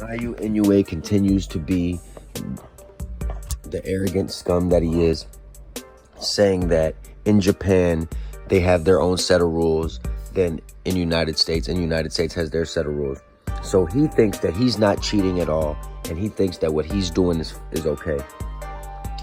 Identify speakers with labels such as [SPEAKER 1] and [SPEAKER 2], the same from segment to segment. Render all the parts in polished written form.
[SPEAKER 1] Naoya Inoue continues to be the arrogant scum that he is, saying that in Japan they have their own set of rules than in United States, and United States has their set of rules. So he thinks that he's not cheating at all, and he thinks that what he's doing is okay.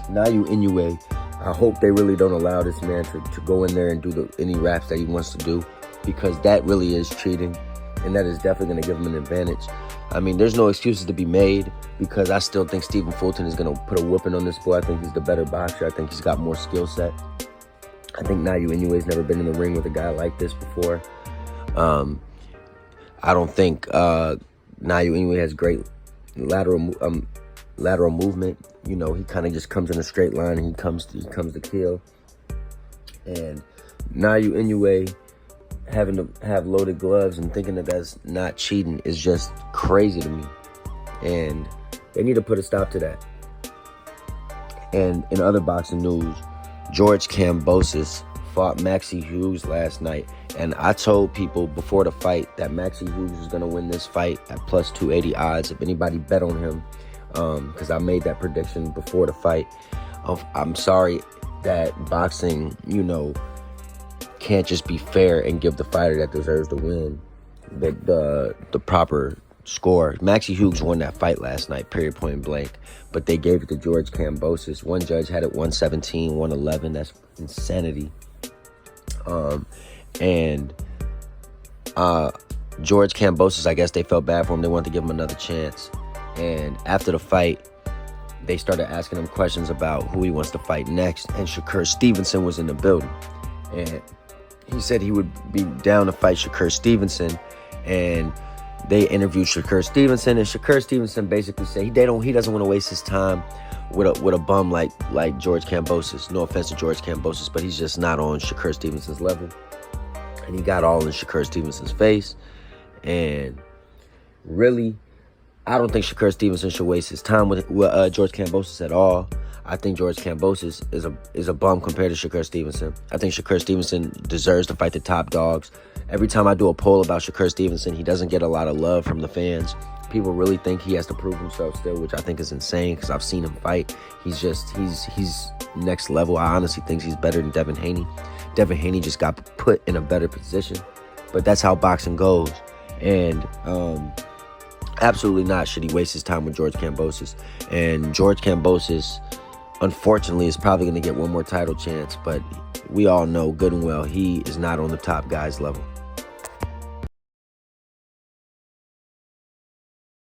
[SPEAKER 1] Naoya Inoue, I hope they really don't allow this man to go in there and do any raps that he wants to do, because that really is cheating, and that is definitely going to give him an advantage. I mean, there's no excuses to be made, because I still think Stephen Fulton is going to put a whooping on this boy. I think he's the better boxer. I think he's got more skill set. I think Naoya Inoue's never been in the ring with a guy like this before. I don't think Naoya Inoue has great lateral movement. You know, he kind of just comes in a straight line and he comes to kill. And Naoya Inoue having to have loaded gloves and thinking that that's not cheating is just crazy to me. And they need to put a stop to that. And in other boxing news, George Kambosos fought Maxi Hughes last night. And I told people before the fight that Maxi Hughes was going to win this fight at plus 280 odds. If anybody bet on him, because I made that prediction before the fight. I'm sorry that boxing, you know, can't just be fair and give the fighter that deserves to win the proper score. Maxi Hughes won that fight last night, period, point blank. But they gave it to George Kambosos. One judge had it 117, 111. That's insanity. And George Kambosos, I guess they felt bad for him. They wanted to give him another chance. And after the fight, they started asking him questions about who he wants to fight next. And Shakur Stevenson was in the building. And he said he would be down to fight Shakur Stevenson. And they interviewed Shakur Stevenson, and Shakur Stevenson basically said he doesn't want to waste his time with a bum like George Kambosos. No offense to George Kambosos, but he's just not on Shakur Stevenson's level. And he got all in Shakur Stevenson's face. And really, I don't think Shakur Stevenson should waste his time with George Kambosos at all. I think George Kambosos is a bum compared to Shakur Stevenson. I think Shakur Stevenson deserves to fight the top dogs. Every time I do a poll about Shakur Stevenson, he doesn't get a lot of love from the fans. People really think he has to prove himself still, which I think is insane, because I've seen him fight. He's next level. I honestly think he's better than Devin Haney. Devin Haney just got put in a better position, but that's how boxing goes. And absolutely not should he waste his time with George Kambosos. And George Kambosos, unfortunately, is probably going to get one more title chance, but we all know good and well he is not on the top guy's level.